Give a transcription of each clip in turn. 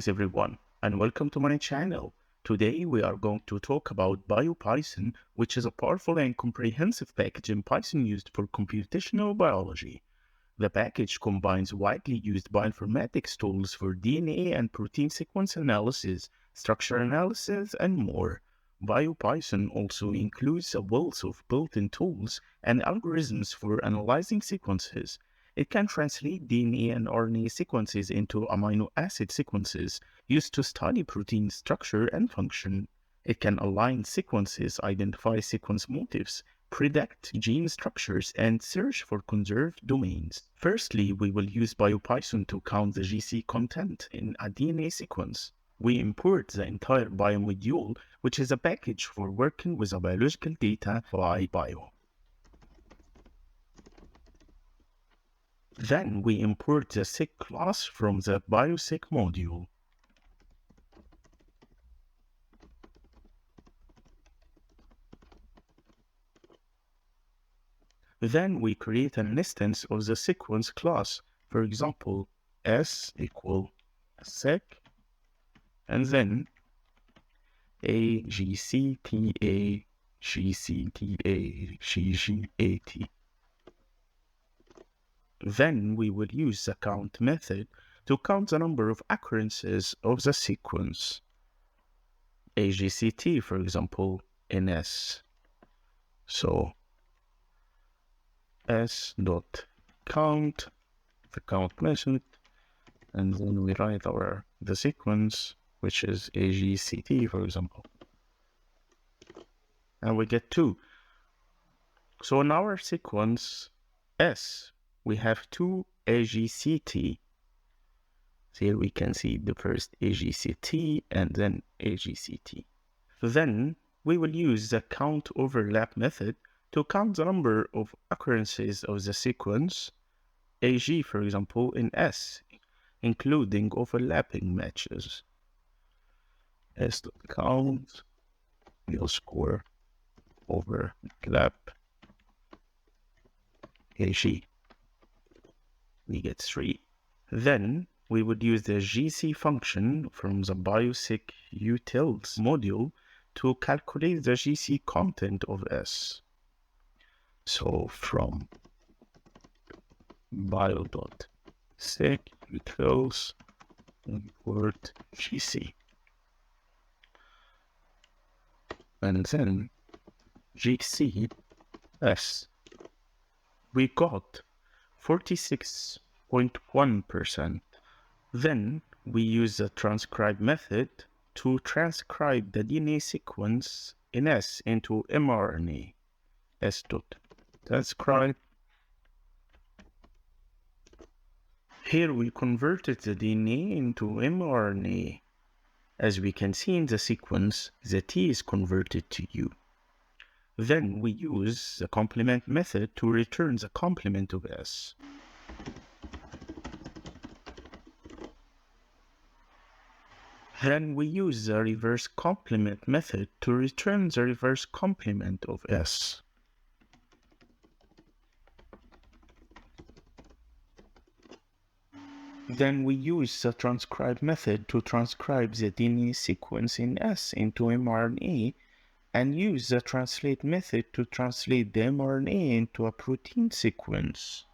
Greetings everyone and welcome to my channel. Today we are going to talk about Biopython, which is a powerful and comprehensive package in Python used for computational biology. The package combines widely used bioinformatics tools for DNA and protein sequence analysis, structure analysis, and more. Biopython also includes a wealth of built-in tools and algorithms for analyzing sequences. It can translate DNA and RNA sequences into amino acid sequences used to study protein structure and function. It can align sequences, identify sequence motifs, predict gene structures, and search for conserved domains. Firstly, we will use Biopython to count the GC content in a DNA sequence. We import the entire biomodule, which is a package for working with a biological data by bio. Then we import the seq class from the bioseq module. Then we create an instance of the sequence class. For example, S equal seq, and then AGCTA, GCTA, GGAT. Then we will use the count method to count the number of occurrences of the sequence. AGCT, for example, in S. So S dot count, the count method, and then we write the sequence, which is AGCT, for example. And we get 2. So in our sequence S, we have 2 AGCT. Here we can see the first AGCT and then AGCT. Then we will use the count overlap method to count the number of occurrences of the sequence AG, for example, in S, including overlapping matches. S.count will score overlap AG. We get 3. Then we would use the GC function from the bioseq utils module to calculate the GC content of S. So from bio.seq utils import GC. And then GC S. We got 46.1%. Then we use the transcribe method to transcribe the DNA sequence in S into mRNA. S.transcribe. Here we converted the DNA into mRNA. As we can see in the sequence, the T is converted to U. Then we use the complement method to return the complement of S. Then we use the reverse complement method to return the reverse complement of S. Then we use the transcribe method to transcribe the DNA sequence in S into mRNA, and use the translate method to translate the mRNA into a protein sequence.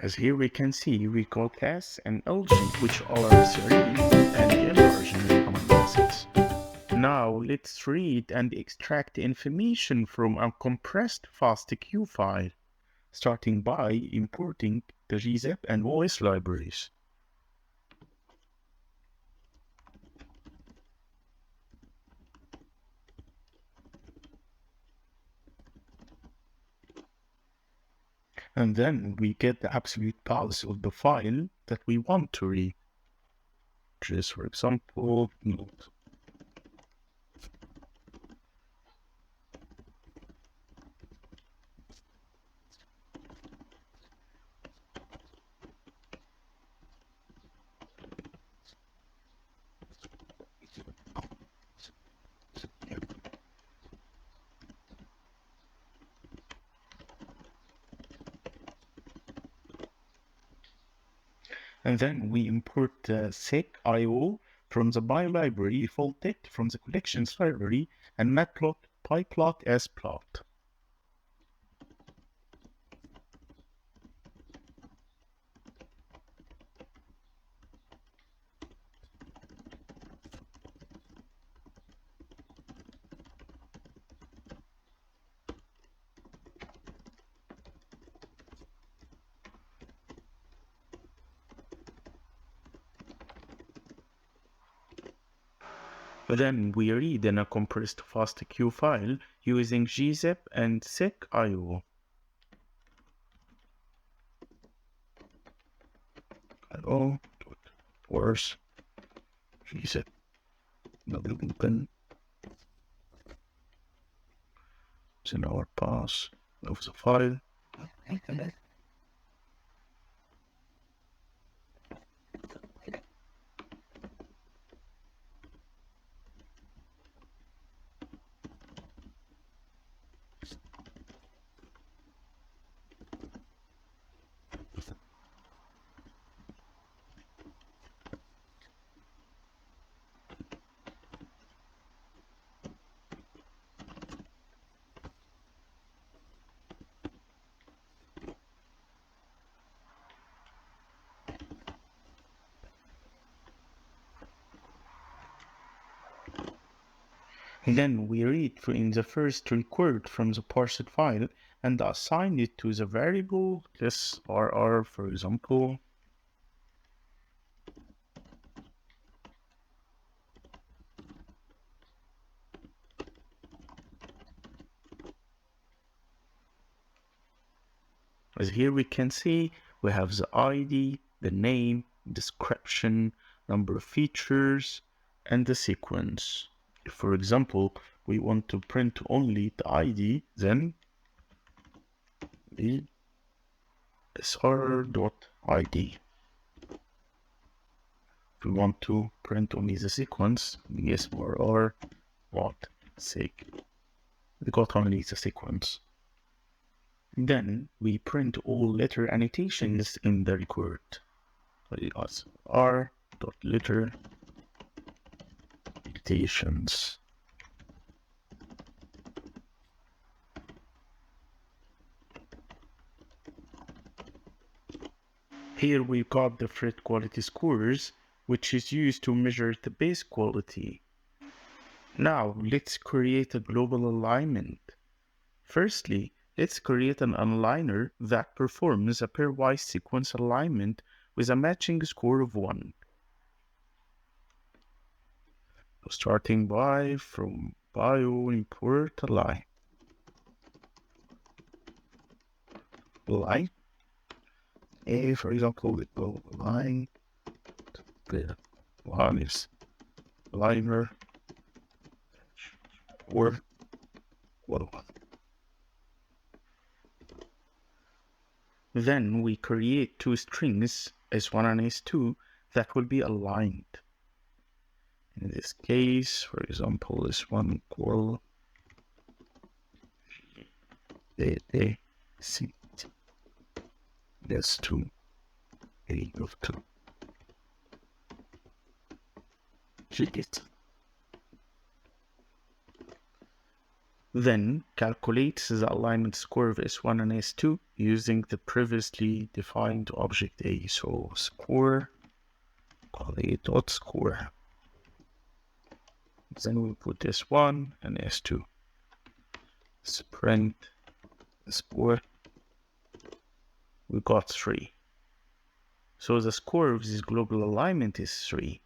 As here we can see, we got S and LG, which are serine and evolutionary amino acids. Now let's read and extract information from a compressed FASTQ file, starting by importing the gzip and OS libraries. And then we get the absolute path of the file that we want to read. Just for example, note. And then we import the seq.io from the bio library, fold it from the collections library, and matplot pyplot as plot. Then we read in a compressed FASTQ file using gzip and seq.io. Hello, where's gzip? Open. It's in our path of the file. Then we read in the first record from the parsed file and assign it to the variable srr, for example. As here we can see, we have the ID, the name, description, number of features, and the sequence. If, for example, we want to print only the ID, then the sr.id. If we want to print only the sequence, srr what seq. We got only the sequence. Then we print all letter annotations in the record. As r.letter annotations. Here we've got the Fred quality scores, which is used to measure the base quality. Now let's create a global alignment. Firstly, let's create an aligner that performs a pairwise sequence alignment with a matching score of 1. Starting from bio import align. A, for example, we will align the one is aligner or one. Then we create two strings, S1 and S2, that will be aligned. In this case, for example, S1 equal C, S2 A of 2. Then calculate the alignment score of S1 and S2 using the previously defined object A. So score, call it dot score. Then we put S1 and S2. Let's print the score. We got 3. So the score of this global alignment is 3.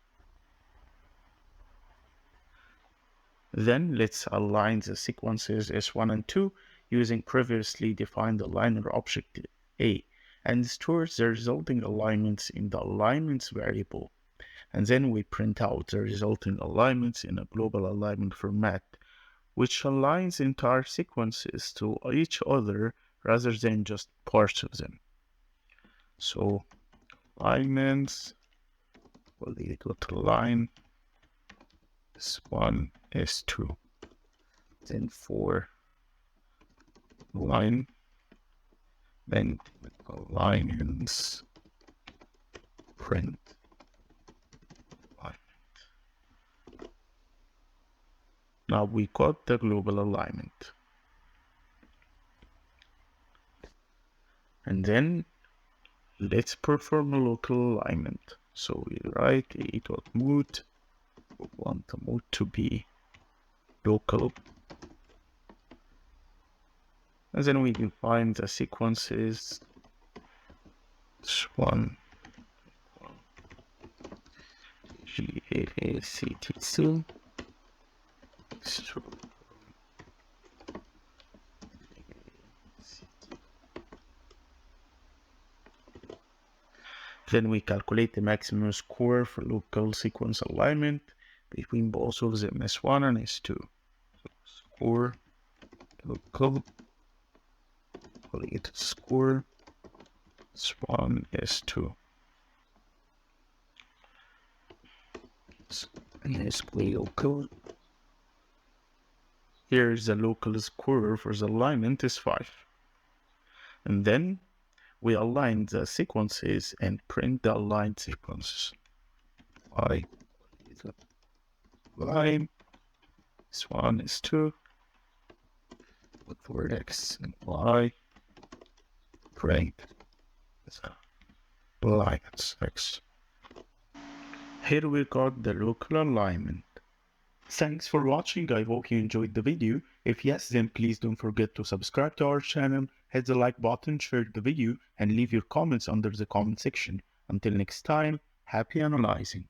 Then let's align the sequences S1 and 2 using previously defined aligner object A and store the resulting alignments in the alignments variable. And then we print out the resulting alignments in a global alignment format, which aligns entire sequences to each other rather than just parts of them. So alignments will be equal to line S1, S2. Then for line, then alignments print. Now we got the global alignment. And then let's perform a local alignment. So we write a.mode. We want the mode to be local. And then we define the sequences. This one, GAACTC. Then we calculate the maximum score for local sequence alignment between both of them, S1 and S2. So score local, calculate score S1, S2. And let's play local. Here's the local score for the alignment is 5. And then we align the sequences and print the aligned sequences. Line, this one is 2. Look for X and Y. Print the line is X. Here we got the local alignment. Thanks for watching. I hope you enjoyed the video. If yes, then please don't forget to subscribe to our channel, hit the like button, share the video, and leave your comments under the comment section. Until next time, happy analyzing.